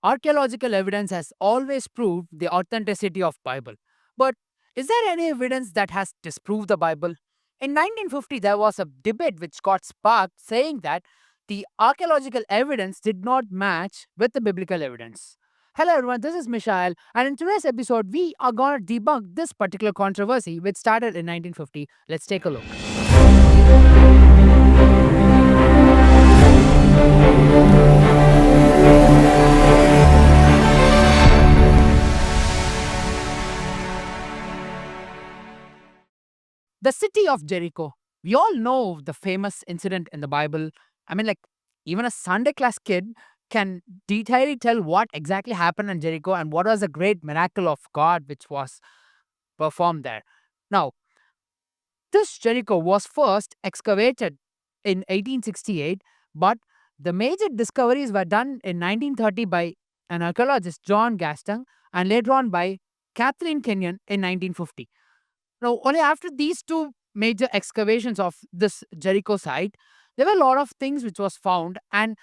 archaeological evidence has always proved the authenticity of Bible. But is there any evidence that has disproved the Bible? In 1950, there was a debate which got sparked saying that the archaeological evidence did not match with the biblical evidence. Hello everyone, this is Mishael, and in today's episode, we are going to debunk this particular controversy which started in 1950. Let's take a look. The city of Jericho. We all know the famous incident in the Bible. I mean, like, even a Sunday class kid can detailedly tell what exactly happened in Jericho and what was the great miracle of God which was performed there. Now, this Jericho was first excavated in 1868, but the major discoveries were done in 1930 by an archaeologist, John Gaston, and later on by Kathleen Kenyon in 1950. Now, only after these two major excavations of this Jericho site, there were a lot of things which was found, and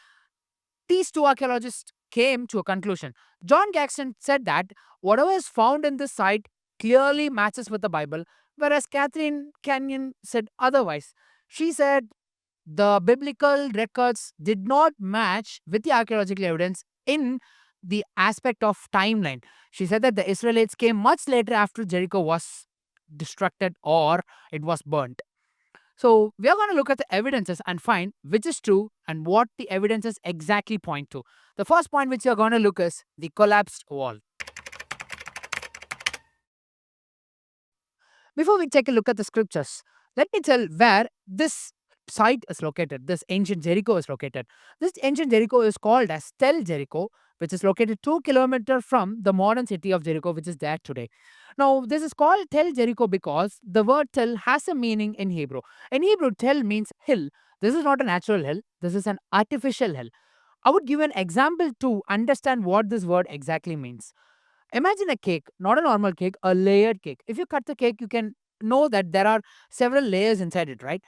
these two archaeologists came to a conclusion. John Gaxton said that whatever is found in this site clearly matches with the Bible, whereas Catherine Kenyon said otherwise. She said the biblical records did not match with the archaeological evidence in the aspect of timeline. She said that the Israelites came much later after Jericho was destructed or it was burnt. So, we are going to look at the evidences and find which is true and what the evidences exactly point to. The first point which you are going to look is the collapsed wall. Before we take a look at the scriptures, let me tell where this site is located. This ancient Jericho is located. This ancient Jericho is called as Tel Jericho, which is located 2 kilometers from the modern city of Jericho, which is there today. Now, this is called Tel Jericho because the word Tel has a meaning in Hebrew. In Hebrew, Tel means hill. This is not a natural hill, this is an artificial hill. I would give an example to understand what this word exactly means. Imagine a cake, not a normal cake, a layered cake. If you cut the cake, you can know that there are several layers inside it, right?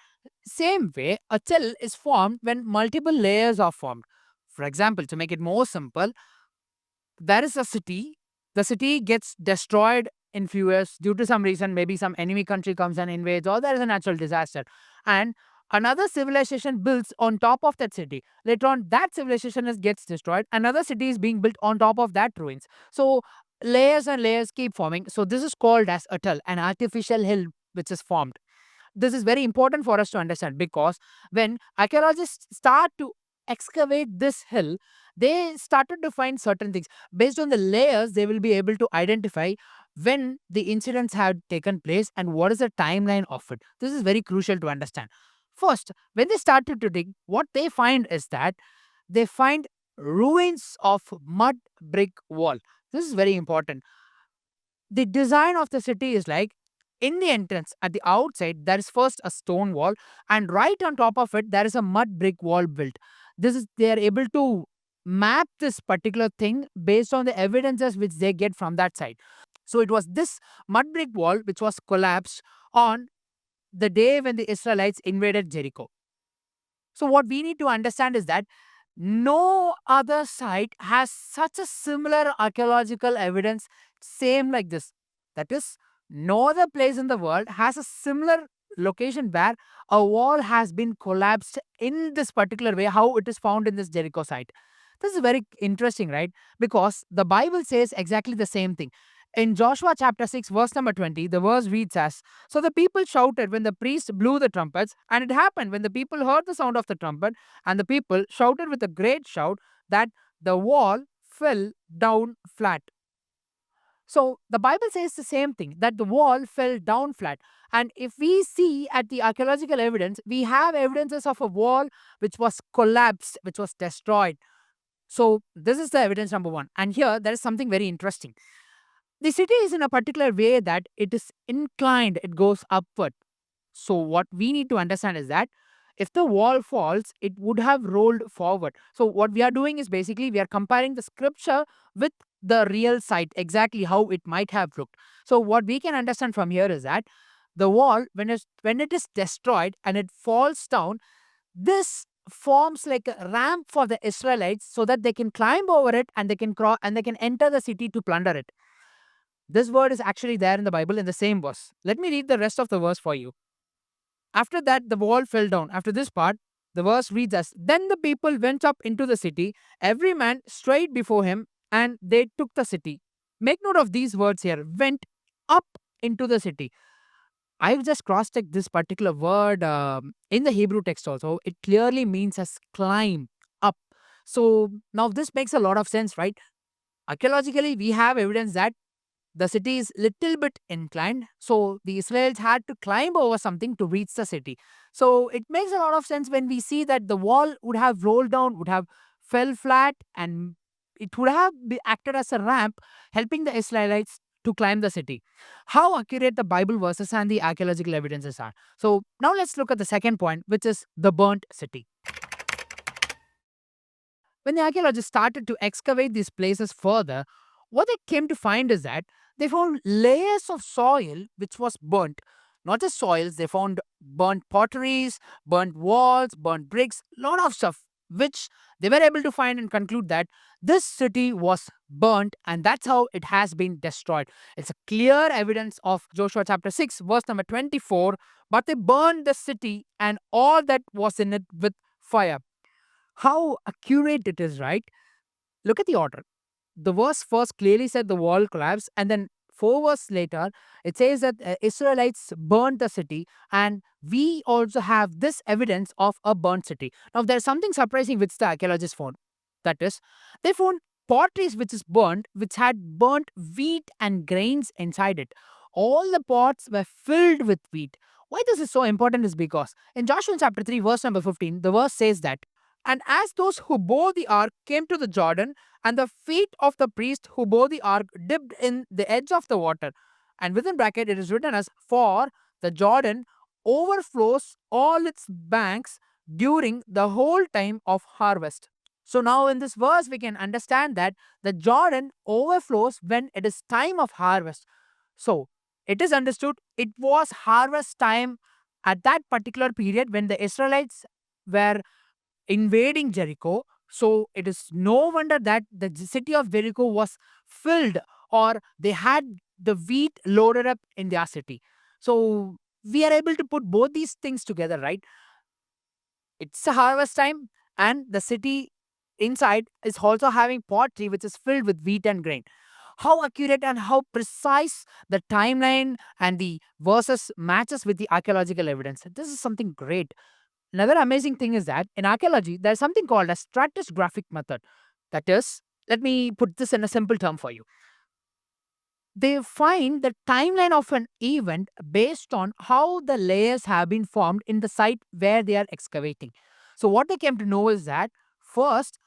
Same way, a cell is formed when multiple layers are formed. For example, to make it more simple, there is a city. The city gets destroyed in few years due to some reason. Maybe some enemy country comes and invades, or there is a natural disaster, and another civilization builds on top of that city. Later on, that civilization gets destroyed. Another city is being built on top of that ruins. So layers and layers keep forming. So this is called as a tull, an artificial hill which is formed. This is very important for us to understand because when archaeologists start to excavate this hill, they started to find certain things. Based on the layers, they will be able to identify when the incidents have taken place and what is the timeline of it. This is very crucial to understand. First, when they started to dig, what they find is that they find ruins of mud brick wall. This is very important. The design of the city is like in the entrance at the outside there is first a stone wall, and right on top of it there is a mud brick wall built. This is they are able to map this particular thing based on the evidences which they get from that side. So it was this mud brick wall which was collapsed on the day when the Israelites invaded Jericho. So what we need to understand is that no other site has such a similar archaeological evidence, same like this. That is, no other place in the world has a similar location where a wall has been collapsed in this particular way, how it is found in this Jericho site. This is very interesting, right? Because the Bible says exactly the same thing. In Joshua chapter 6, verse number 20, the verse reads as, So the people shouted when the priest blew the trumpets, and it happened when the people heard the sound of the trumpet, and the people shouted with a great shout that the wall fell down flat. So the Bible says the same thing that the wall fell down flat. And if we see at the archaeological evidence, we have evidences of a wall which was collapsed, which was destroyed. So this is the evidence number one. And here there is something very interesting. The city is in a particular way that it is inclined, it goes upward. So, what we need to understand is that if the wall falls, it would have rolled forward. So, what we are doing is basically we are comparing the scripture with the real site, exactly how it might have looked. So, what we can understand from here is that the wall, when it is destroyed and it falls down, this forms like a ramp for the Israelites so that they can climb over it and they can cross and they can enter the city to plunder it. This word is actually there in the Bible in the same verse. Let me read the rest of the verse for you. After that, the wall fell down. After this part, the verse reads as then the people went up into the city, every man straight before him, and they took the city. Make note of these words here went up into the city. I've just cross checked this particular word in the Hebrew text also. It clearly means as climb up. So now this makes a lot of sense, right? Archaeologically, we have evidence that the city is little bit inclined, so the Israelites had to climb over something to reach the city. So it makes a lot of sense when we see that the wall would have rolled down, would have fell flat, and it would have acted as a ramp, helping the Israelites to climb the city. How accurate the Bible verses and the archaeological evidences are. So now let's look at the second point, which is the burnt city. When the archaeologists started to excavate these places further, what they came to find is that they found layers of soil which was burnt. Not just soils, they found burnt potteries, burnt walls, burnt bricks, lot of stuff, which they were able to find and conclude that this city was burnt and that's how it has been destroyed. It's a clear evidence of Joshua chapter 6, verse number 24. But they burned the city and all that was in it with fire. How accurate it is, right? Look at the order. The verse first clearly said the wall collapsed, and then 4 verses later, it says that Israelites burned the city, and we also have this evidence of a burnt city. Now, there's something surprising which the archaeologists found. That is, they found potteries which is burnt, which had burnt wheat and grains inside it. All the pots were filled with wheat. Why this is so important is because in Joshua chapter 3, verse number 15, the verse says that, and as those who bore the ark came to the Jordan, and the feet of the priest who bore the ark dipped in the edge of the water. And within bracket, it is written as, for the Jordan overflows all its banks during the whole time of harvest. So now in this verse, we can understand that the Jordan overflows when it is time of harvest. So it is understood it was harvest time at that particular period when the Israelites were invading Jericho. So it is no wonder that the city of Jericho was filled, or they had the wheat loaded up in their city. So we are able to put both these things together, right? It's a harvest time, and the city inside is also having pottery which is filled with wheat and grain. How accurate and how precise the timeline and the verses matches with the archaeological evidence. This is something great. Another amazing thing is that in archaeology, there's something called a stratigraphic method. That is, let me put this in a simple term for you. They find the timeline of an event based on how the layers have been formed in the site where they are excavating. So, what they came to know is that first,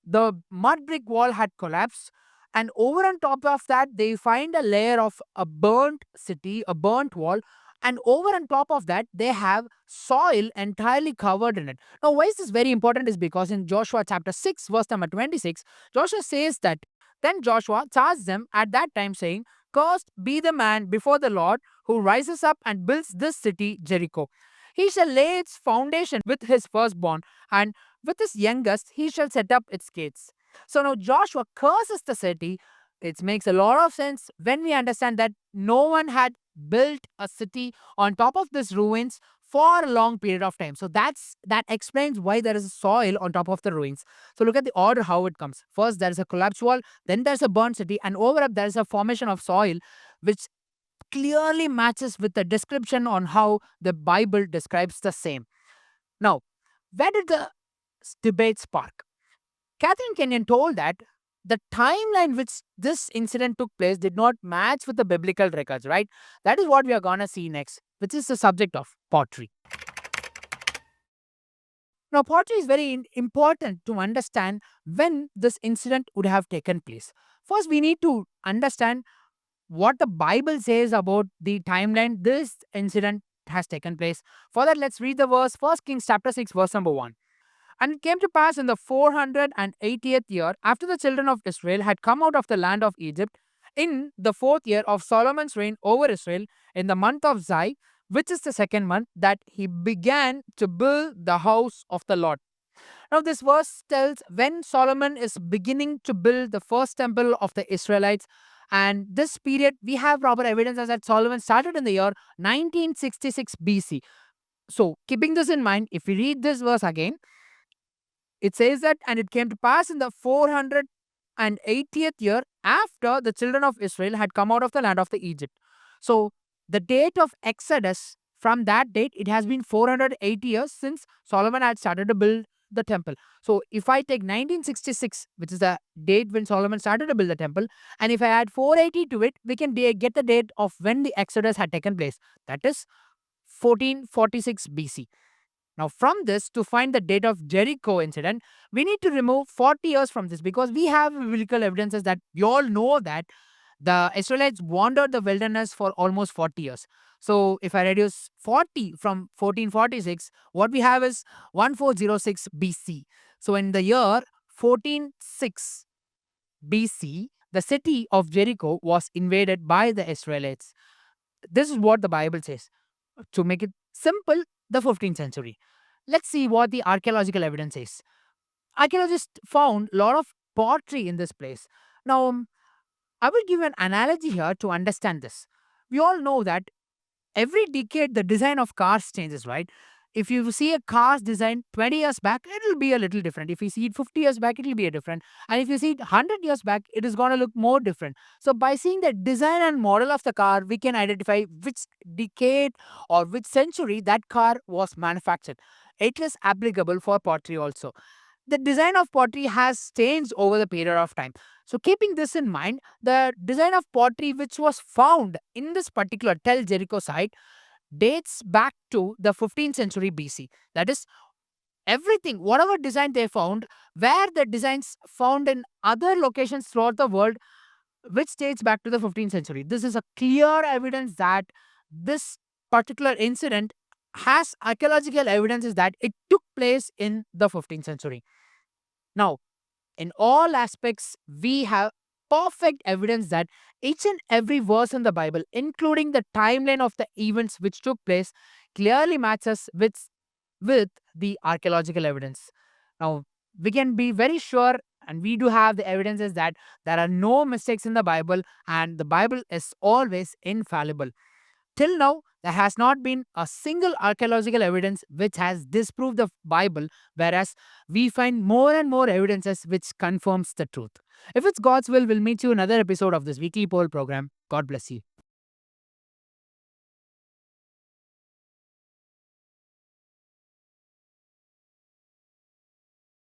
the mud brick wall had collapsed, and over on top of that they find a layer of a burnt city, a burnt wall, and over on top of that they have soil entirely covered in it. Now why is this very important is because in Joshua chapter 6 verse number 26, Joshua says that then Joshua charged them at that time saying, cursed be the man before the Lord who rises up and builds this city Jericho. He shall lay its foundation with his firstborn, and with his youngest he shall set up its gates. So now Joshua curses the city. It makes a lot of sense when we understand that no one had built a city on top of these ruins for a long period of time. So that explains why there is soil on top of the ruins. So look at the order how it comes. First there is a collapsed wall, then there's a burnt city, and over up there is a formation of soil which clearly matches with the description on how the Bible describes the same. Now, where did the debate spark? Catherine Kenyon told that the timeline which this incident took place did not match with the biblical records, right? That is what we are gonna see next, which is the subject of pottery. Now, pottery is very important to understand when this incident would have taken place. First, we need to understand what the Bible says about the timeline this incident has taken place. For that, let's read the verse, 1 Kings chapter 6, verse number 1. And it came to pass in the 480th year, after the children of Israel had come out of the land of Egypt, in the 4th year of Solomon's reign over Israel, in the month of Zai, which is the second month, that he began to build the house of the Lord. Now, this verse tells when Solomon is beginning to build the first temple of the Israelites. And this period, we have proper evidence that Solomon started in the year 1966 BC. So, keeping this in mind, if we read this verse again, it says that, and it came to pass in the 480th year after the children of Israel had come out of the land of the Egypt. So, the date of Exodus, from that date, it has been 480 years since Solomon had started to build the temple. So, if I take 1966, which is the date when Solomon started to build the temple, and if I add 480 to it, we can get the date of when the Exodus had taken place. That is 1446 BC. Now, from this, to find the date of Jericho incident, we need to remove 40 years from this, because we have biblical evidences that we all know that the Israelites wandered the wilderness for almost 40 years. So, if I reduce 40 from 1446, what we have is 1406 BC. So, in the year 146 BC, the city of Jericho was invaded by the Israelites. This is what the Bible says. To make it simple, the 15th century. Let's see what the archaeological evidence is. Archaeologists found a lot of pottery in this place. Now, I will give an analogy here to understand this. We all know that every decade the design of cars changes, right? If you see a car's design 20 years back, it will be a little different. If you see it 50 years back, it will be a different. And if you see it 100 years back, it is going to look more different. So by seeing the design and model of the car, we can identify which decade or which century that car was manufactured. It is applicable for pottery also. The design of pottery has changed over the period of time. So, keeping this in mind, the design of pottery which was found in this particular Tel Jericho site dates back to the 15th century BC. That is, everything, whatever design they found, were the designs found in other locations throughout the world, which dates back to the 15th century. This is a clear evidence that this particular incident has archaeological evidences that it took place in the 15th century. Now, in all aspects, we have perfect evidence that each and every verse in the Bible, including the timeline of the events which took place, clearly matches with the archaeological evidence. Now, we can be very sure, and we do have the evidences that there are no mistakes in the Bible, and the Bible is always infallible. Till now, there has not been a single archaeological evidence which has disproved the Bible, whereas we find more and more evidences which confirms the truth. If it's God's will, we'll meet you in another episode of this weekly poll program. God bless you.